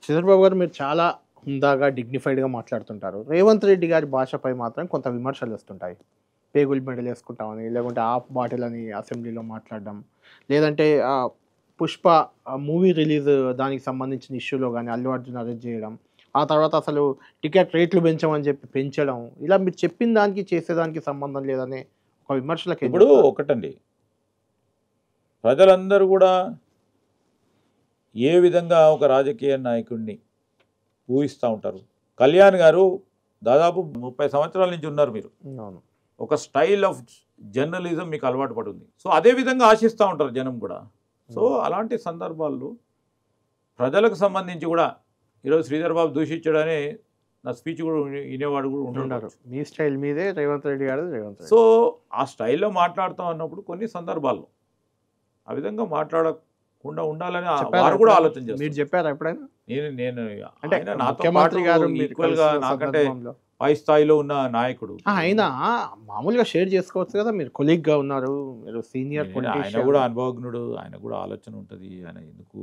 చంద్రబాబు గారు మీరు చాలా హుందాగా, డిగ్నిఫైడ్‌గా మాట్లాడుతుంటారు. రేవంత్ రెడ్డి గారి భాషపై మాత్రం కొంత విమర్శలు వస్తుంటాయి. పేగులు మెడలేసుకుంటామని, లేకుంటే హాఫ్ బాటిల్ అని అసెంబ్లీలో మాట్లాడడం. లేదంటే 'పుష్ప' మూవీ రిలీజ్ దానికి సంబంధించిన ఇష్యూలో గాని, అల్లు అర్జున్ అరెస్ట్ చేయడం. ఆ తర్వాత అసలు టికెట్ రేట్లు పెంచమని చెప్పి పెంచడం. ఇలా మీరు చెప్పిన దానికి, చేసేదానికి సంబంధం లేదనే ఒక విమర్శలకేం ఇప్పుడు చెప్తారు? ఒకటండి, ప్రజలందరూ కూడా ఏ విధంగా ఒక రాజకీయ నాయకుడిని ఊహిస్తూ ఉంటారు. కళ్యాణ్ గారు దాదాపు 30 సంవత్సరాల నుంచి ఉన్నారు మీరు. అవును. ఒక స్టైల్ ఆఫ్ జర్నలిజం మీకు అలవాటు పడుతుంది. సో అదే విధంగా ఆశిస్తూ ఉంటారు జనం కూడా. సో అలాంటి సందర్భాల్లో ప్రజలకు సంబంధించి కూడా ఈరోజు శ్రీధర్ బాబు దూషించడని నా స్పీచ్ కూడా వినేవాడు కూడా ఉండరు. ఉంటున్నారు. మీ స్టైల్ మీదే, రేవంత్ రెడ్డి గారిది రేవంత్ రెడ్డి. సో ఆ స్టైల్లో మాట్లాడుతూ ఉన్నప్పుడు కొన్ని సందర్భాల్లో ఆ విధంగా మాట్లాడకుండా ఉండాలని చెప్పారా వారు కూడా ఎప్పుడైనా? ఆలోచన మీరు చేస్తారు. చెప్పారా ఎప్పుడైనా? నేను అంటే ఆయన నాతో ముఖ్యమంత్రి గారు పాటు మీరు ఈక్వల్గా కలిసిన నాకంటే సందర్భంలో పై స్థాయిలో ఉన్న నాయకుడు. అయినా మామూలుగా షేర్ చేసుకోవచ్చు కదా, మీరు కొలీగ్గా ఉన్నారు, మీరు సీనియర్ ఆయన పొలిటీషియన్. కూడా అనుభవజ్ఞుడు, ఆయన కూడా ఆలోచన ఉంటుంది. ఆయన ఎందుకు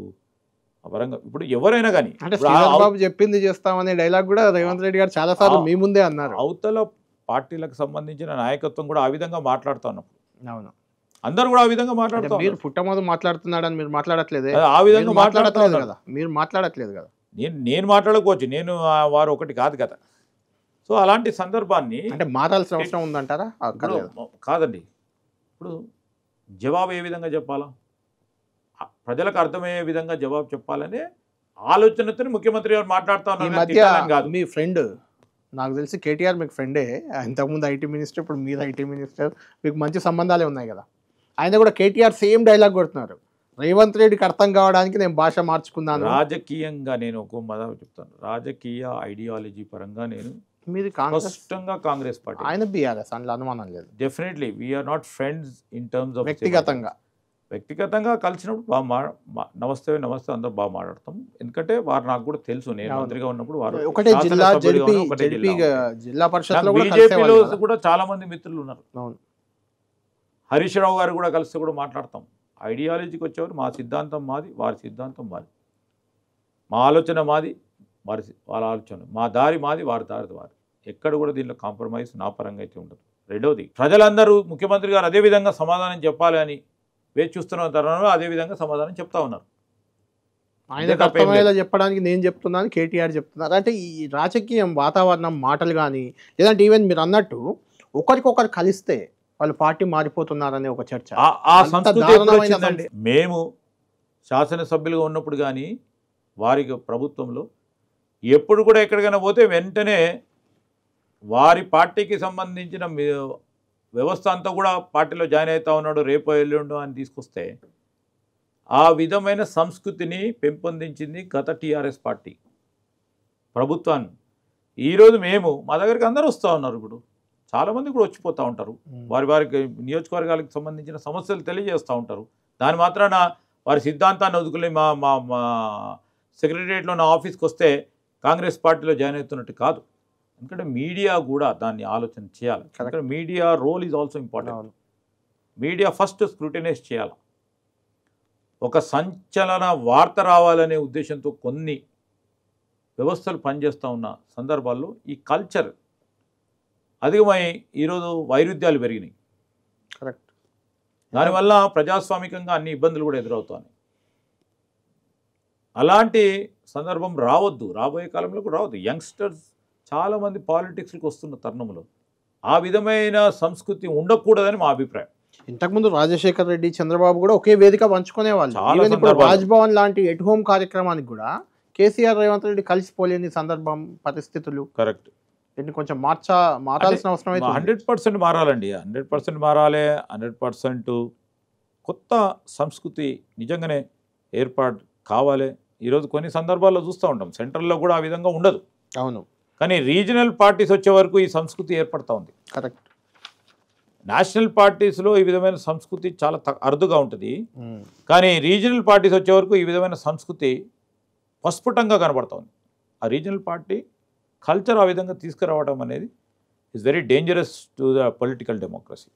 అపరంగా ఇప్పుడు ఎవరైనా కానీ అంటే శ్రీధర్ బాబు చెప్పింది చేస్తామనే డైలాగ్ కూడా రేవంత్ రెడ్డి గారు చాలా సార్లు మీ ముందే అన్నారు. అవతల పార్టీలకు సంబంధించిన నాయకత్వం కూడా ఆ విధంగా మాట్లాడుతూ ఉన్నప్పుడు అవును. అందరూ కూడా ఆ విధంగా అంటే మాట్లాడుతూ మీరు పుట్టమొదలు మాట్లాడుతున్నాడని మీరు మాట్లాడట్లేదే. ఆ విధంగా మీరు మాట్లాడట్లేదు కదా, మీరు మాట్లాడట్లేదు కదా. నేను మాట్లాడకపోవచ్చు, నేను వారు ఒకటి కాదు కదా. సో అలాంటి సందర్భాన్ని అంటే మారాల్సిన అవసరం ఉందంటారా? కాదండి. ఇప్పుడు జవాబు ఏ విధంగా చెప్పాలా, ప్రజలకు అర్థమయ్యే విధంగా జవాబు చెప్పాలనే ఆలోచనతో ముఖ్యమంత్రి గారు మాట్లాడుతూ ఈ ఉన్నారు. మధ్య కాదు, మీ ఫ్రెండ్, నాకు తెలిసి కేటీఆర్ మీకు ఫ్రెండే. ఇంతకుముందు ఐటీ మినిస్టర్, ఇప్పుడు మీరు ఐటీ మినిస్టర్, మీకు మంచి సంబంధాలే ఉన్నాయి కదా. ఆయన కూడా కేటీఆర్ సేమ్ డైలాగ్ కొడుతున్నారు. రేవంత్ రెడ్డికి అర్థం కావడానికి నేను భాష మార్చుకున్నాను. రాజకీయంగా నేను ఒక మాట చెప్తాను, రాజకీయ ఐడియాలజీ పరంగా నేను మీది కాంగ్రెస్, స్పష్టంగా కాంగ్రెస్ పార్టీ, ఆయన బీఆర్ఎస్, అందులో అనుమానం లేదు. Definitely we are not friends in terms of వ్యక్తిగతంగా కలిసినప్పుడు బాగా నమస్తే అందరూ బాగా మాట్లాడతాం. ఎందుకంటే వారు నాకు కూడా తెలుసు, నేను మంత్రిగా ఉన్నప్పుడు వారు ఒకటే జిల్లా, జిల్లా పరిషత్లో కూడా బీజేపీలో కూడా చాలా మంది మిత్రులు ఉన్నారు. అవును. హరీష్ రావు గారు కూడా కలిసి కూడా మాట్లాడతాం. ఐడియాలజీకి వచ్చేవారు మా సిద్ధాంతం మాది, వారి సిద్ధాంతం మాది, మా ఆలోచన మాది, వాళ్ళ ఆలోచన, మా దారి మాది, వారి దారి వారి. ఎక్కడ కూడా దీనిలో కాంప్రమైజ్ నా పరంగా అయితే ఉండదు. రెండవది, ప్రజలందరూ ముఖ్యమంత్రి గారు అదే విధంగా సమాధానం చెప్పాలి అని వేచి చూస్తున్న తరుణంలో అదే విధంగా సమాధానం చెప్తా ఉన్నారు. ఆయనకు అర్థమయ్యేలా చెప్పడానికి నేను చెప్తున్నాను, కేటీఆర్ చెప్తున్నారు. అంటే ఈ రాజకీయం వాతావరణం, మాటలు కానీ, లేదంటే ఈవెన్ మీరు అన్నట్టు ఒకరికొకరు కలిస్తే వాళ్ళు పార్టీ మారిపోతున్నారనే ఒక చర్చ. ఆ సంస్కృతి ఎప్పుడు వచ్చిందండి? మేము శాసనసభ్యులుగా ఉన్నప్పుడు కానీ వారికి ప్రభుత్వంలో ఎప్పుడు కూడా ఎక్కడికైనా పోతే వెంటనే వారి పార్టీకి సంబంధించిన వ్యవస్థ అంతా కూడా పార్టీలో జాయిన్ అవుతా ఉన్నాడు, రేపో ఎల్లుండో అని తీసుకొస్తే ఆ విధమైన సంస్కృతిని పెంపొందించింది గత టీఆర్ఎస్ పార్టీ ప్రభుత్వాన్ని. ఈరోజు మేము మా దగ్గరికి అందరూ వస్తూ ఉన్నారు. ఇప్పుడు చాలామంది కూడా వచ్చిపోతూ ఉంటారు, వారికి నియోజకవర్గాలకు సంబంధించిన సమస్యలు తెలియజేస్తూ ఉంటారు. దాని మాత్రాన వారి సిద్ధాంతాన్ని వదుకుని మా సెక్రటరియట్లో నా ఆఫీస్కి వస్తే కాంగ్రెస్ పార్టీలో జాయిన్ అవుతున్నట్టు కాదు. ఎందుకంటే మీడియా కూడా దాన్ని ఆలోచన చేయాలి. ఎందుకంటే media role is also important. Media first scrutinise చేయాలి. ఒక సంచలన వార్త రావాలనే ఉద్దేశంతో కొన్ని వ్యవస్థలు పనిచేస్తూ ఉన్న సందర్భాల్లో ఈ కల్చర్ అధికమై ఈరోజు వైరుధ్యాలు పెరిగినాయి. కరెక్ట్. దానివల్ల ప్రజాస్వామికంగా అన్ని ఇబ్బందులు కూడా ఎదురవుతాయి. అలాంటి సందర్భం రావద్దు, రాబోయే కాలంలో కూడా రావద్దు. యంగ్స్టర్స్ చాలామంది పాలిటిక్స్కి వస్తున్న తరుణంలో ఆ విధమైన సంస్కృతి ఉండకూడదని మా అభిప్రాయం. ఇంతకుముందు రాజశేఖర్ రెడ్డి, చంద్రబాబు కూడా ఒకే వేదిక పంచుకునేవాళ్ళు. ఇప్పుడు రాజ్భవన్ లాంటి ఎట్ హోమ్ కార్యక్రమానికి కూడా కేసీఆర్, రేవంత్ రెడ్డి కలిసిపోలేని సందర్భం, పరిస్థితులు. కరెక్ట్. దీన్ని కొంచెం మారాల్సిన అవసరం అయితే 100% మారాలండి. 100% మారాలి. 100% కొత్త సంస్కృతి నిజంగానే ఏర్పాటు కావాలి. ఈరోజు కొన్ని సందర్భాల్లో చూస్తూ ఉంటాం, సెంట్రల్లో కూడా ఆ విధంగా ఉండదు. అవును. కానీ రీజనల్ పార్టీస్ వచ్చే వరకు ఈ సంస్కృతి ఏర్పడుతూ ఉంది. కరెక్ట్. నేషనల్ పార్టీస్లో ఈ విధమైన సంస్కృతి చాలా అరుదుగా ఉంటుంది. కానీ రీజనల్ పార్టీస్ వచ్చే వరకు ఈ విధమైన సంస్కృతి ప్రస్ఫుటంగా కనబడుతుంది. ఆ రీజనల్ పార్టీ కల్చర్ ఆ విధంగా తీసుకురావడం అనేది is very dangerous to the political democracy.